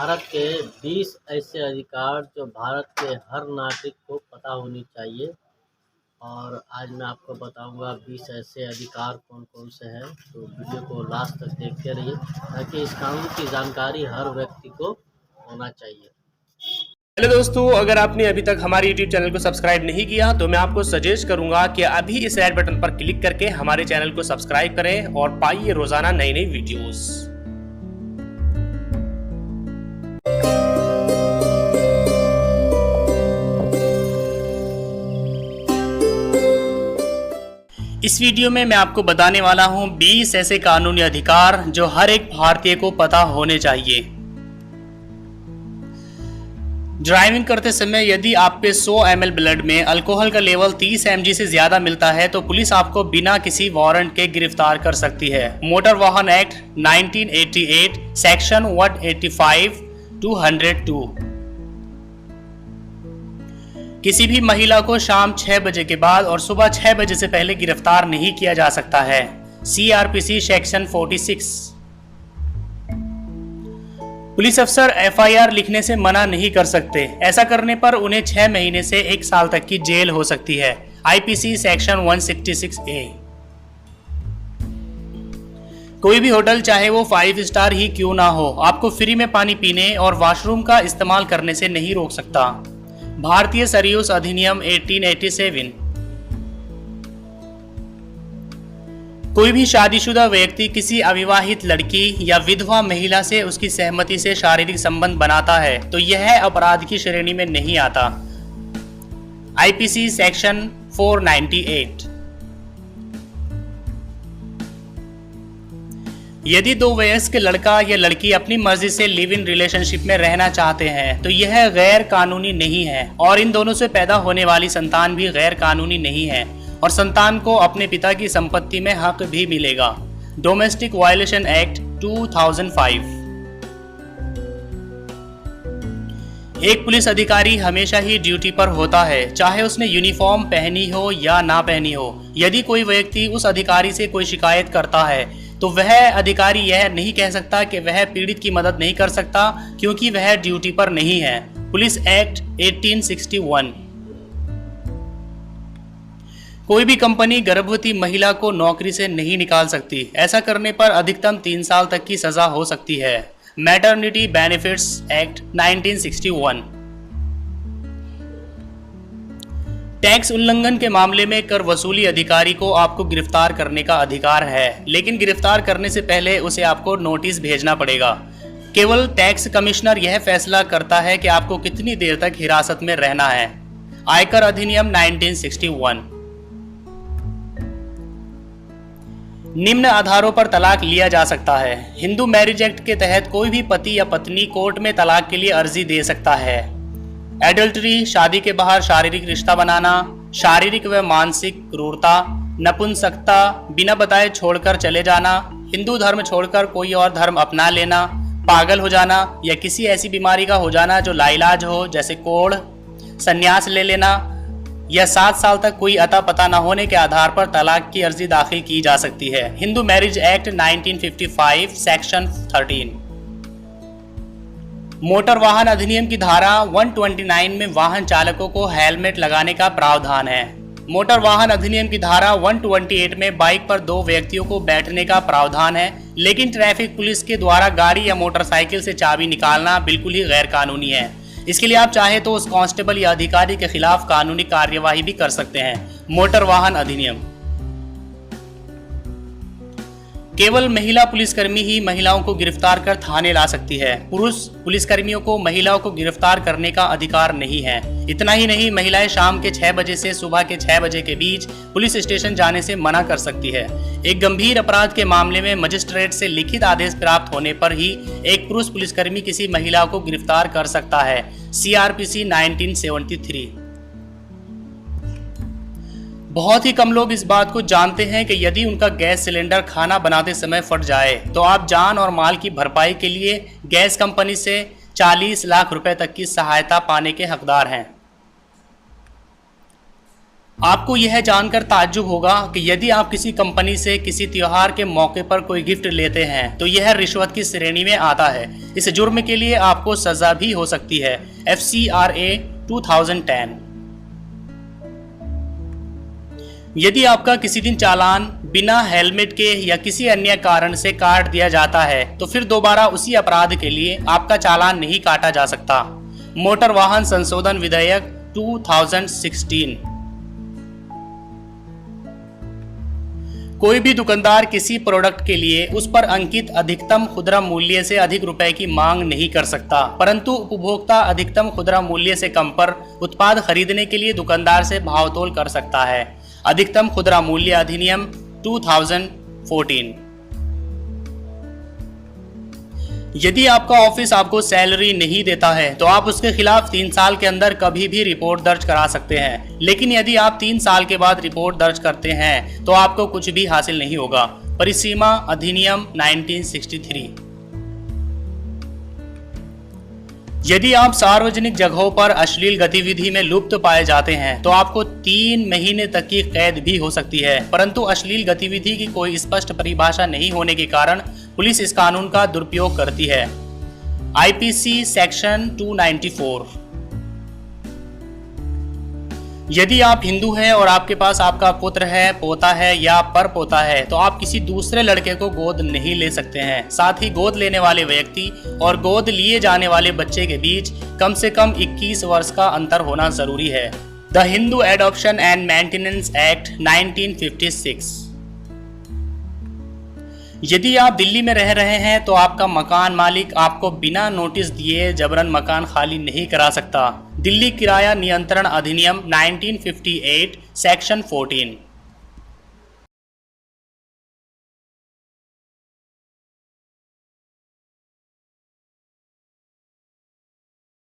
भारत के 20 ऐसे अधिकार जो भारत के हर नागरिक को पता होनी चाहिए। और आज मैं आपको बताऊंगा 20 ऐसे अधिकार कौन कौन से हैं। तो वीडियो को लास्ट तक देखते रहिए ताकि इस कानून की जानकारी हर व्यक्ति को होना चाहिए। हेलो दोस्तों, अगर आपने अभी तक हमारे YouTube चैनल को सब्सक्राइब नहीं किया तो मैं आपको सजेस्ट करूंगा कि अभी इस रेड बटन पर क्लिक करके हमारे चैनल को सब्सक्राइब करें और पाइए रोजाना नई नई वीडियोस। इस वीडियो में मैं आपको बताने वाला हूं 20 ऐसे कानूनी अधिकार जो हर एक भारतीय को पता होने चाहिए। ड्राइविंग करते समय यदि आपके 100 ml ब्लड में अल्कोहल का लेवल 30 mg से ज्यादा मिलता है तो पुलिस आपको बिना किसी वारंट के गिरफ्तार कर सकती है। मोटर वाहन एक्ट 1988 सेक्शन 185 202। किसी भी महिला को शाम 6 बजे के बाद और सुबह 6 बजे से पहले गिरफ्तार नहीं किया जा सकता है। CRPC section 46। पुलिस अफसर FIR लिखने से मना नहीं कर सकते। ऐसा करने पर उन्हें 6 महीने से 1 साल तक की जेल हो सकती है। IPC section 166A। कोई भी होटल चाहे वो 5 स्टार ही क्यों ना हो, आपको फ्री में पानी पीने और वॉशरूम का इस्तेमाल करने से नहीं रोक सकता। भारतीय सरयूस अधिनियम 1887। कोई भी शादीशुदा व्यक्ति किसी अविवाहित लड़की या विधवा महिला से उसकी सहमति से शारीरिक संबंध बनाता है तो यह अपराध की श्रेणी में नहीं आता। IPC section 498। यदि 2 वयस्क लड़का या लड़की अपनी मर्जी से लिव इन रिलेशनशिप में रहना चाहते हैं तो यह गैर कानूनी नहीं है और इन दोनों से पैदा होने वाली संतान भी गैर कानूनी नहीं है और संतान को अपने पिता की संपत्ति में हक भी मिलेगा। Domestic violation act 2005। एक पुलिस अधिकारी हमेशा ही ड्यूटी पर होता है, चाहे उसने यूनिफॉर्म पहनी हो या ना पहनी हो। यदि कोई व्यक्ति उस अधिकारी से कोई शिकायत करता है तो वह अधिकारी यह नहीं कह सकता कि वह पीड़ित की मदद नहीं कर सकता क्योंकि वह ड्यूटी पर नहीं है। Police act 1861। कोई भी कंपनी गर्भवती महिला को नौकरी से नहीं निकाल सकती। ऐसा करने पर अधिकतम 3 साल तक की सजा हो सकती है। Maternity benefits act 1961। टैक्स उल्लंघन के मामले में कर वसूली अधिकारी को आपको गिरफ्तार करने का अधिकार है, लेकिन गिरफ्तार करने से पहले उसे आपको नोटिस भेजना पड़ेगा। केवल टैक्स कमिश्नर यह फैसला करता है कि आपको कितनी देर तक हिरासत में रहना है। आयकर अधिनियम 1961। निम्न आधारों पर तलाक लिया जा सकता है। हिंदू मैरिज एक्ट के तहत कोई भी पति या पत्नी कोर्ट में तलाक के लिए अर्जी दे सकता है। एडल्टरी, शादी के बाहर शारीरिक रिश्ता बनाना, शारीरिक व मानसिक क्रूरता, नपुंसकता, बिना बताए छोड़कर चले जाना, हिंदू धर्म छोड़कर कोई और धर्म अपना लेना, पागल हो जाना या किसी ऐसी बीमारी का हो जाना जो लाइलाज हो जैसे कोढ़, संन्यास ले लेना या 7 साल तक कोई अता पता न होने के आधार पर तलाक की अर्जी दाखिल की जा सकती है। Hindu marriage act 1955 section 13। Motor वाहन अधिनियम की धारा 129 में वाहन चालकों को हेलमेट लगाने का प्रावधान है। मोटर वाहन अधिनियम की धारा 128 में बाइक पर 2 व्यक्तियों को बैठने का प्रावधान है, लेकिन ट्रैफिक पुलिस के द्वारा गाड़ी या मोटरसाइकिल से चाबी निकालना बिल्कुल ही गैर कानूनी है। इसके लिए आप चाहे तो उस कांस्टेबल या अधिकारी के खिलाफ कानूनी कार्यवाही भी कर सकते हैं। मोटर वाहन अधिनियम। केवल महिला पुलिसकर्मी ही महिलाओं को गिरफ्तार कर थाने ला सकती है। पुरुष पुलिसकर्मियों को महिलाओं को गिरफ्तार करने का अधिकार नहीं है। इतना ही नहीं, महिलाएं शाम के 6 बजे से सुबह के 6 बजे के बीच पुलिस स्टेशन जाने से मना कर सकती है। एक गंभीर अपराध के मामले में मजिस्ट्रेट से लिखित आदेश प्राप्त होने पर ही एक पुरुष पुलिसकर्मी किसी महिला को गिरफ्तार कर सकता है। CRPC 1973। बहुत ही कम लोग इस बात को जानते हैं कि यदि उनका गैस सिलेंडर खाना बनाते समय फट जाए तो आप जान और माल की भरपाई के लिए गैस कंपनी से 40 लाख रुपए तक की सहायता पाने के हकदार हैं। आपको यह जानकर ताज्जुब होगा कि यदि आप किसी कंपनी से किसी त्योहार के मौके पर कोई गिफ्ट लेते हैं तो यह रिश्वत की श्रेणी में आता है। इस जुर्म के लिए आपको सजा भी हो सकती है। FCRA 2010। यदि आपका किसी दिन चालान बिना हेलमेट के या किसी अन्य कारण से काट दिया जाता है तो फिर दोबारा उसी अपराध के लिए आपका चालान नहीं काटा जा सकता। मोटर वाहन संशोधन विधेयक 2016। कोई भी दुकानदार किसी प्रोडक्ट के लिए उस पर अंकित अधिकतम खुदरा मूल्य से अधिक रुपए की मांग नहीं कर सकता, परंतु उपभोक्ता अधिकतम खुदरा मूल्य से कम पर उत्पाद खरीदने के लिए दुकानदार से भावतोल कर सकता है। अधिकतम खुदरा मूल्य अधिनियम 2014। यदि आपका ऑफिस आपको सैलरी नहीं देता है तो आप उसके खिलाफ 3 साल के अंदर कभी भी रिपोर्ट दर्ज करा सकते हैं, लेकिन यदि आप 3 साल के बाद रिपोर्ट दर्ज करते हैं तो आपको कुछ भी हासिल नहीं होगा। परिसीमा अधिनियम 1963। यदि आप सार्वजनिक जगहों पर अश्लील गतिविधि में लुप्त पाए जाते हैं तो आपको 3 महीने तक की कैद भी हो सकती है, परंतु अश्लील गतिविधि की कोई स्पष्ट परिभाषा नहीं होने के कारण पुलिस इस कानून का दुरुपयोग करती है। IPC section 294। यदि आप हिंदू हैं और आपके पास आपका पुत्र है, पोता है या परपोता है तो आप किसी दूसरे लड़के को गोद नहीं ले सकते हैं। साथ ही गोद लेने वाले व्यक्ति और गोद लिए जाने वाले बच्चे के बीच कम से कम 21 वर्ष का अंतर होना जरूरी है। The Hindu adoption and maintenance act 1956। यदि आप दिल्ली में रह रहे हैं तो आपका मकान मालिक आपको बिना नोटिस दिए जबरन मकान खाली नहीं करा सकता। दिल्ली किराया नियंत्रण अधिनियम 1958 सेक्शन 14।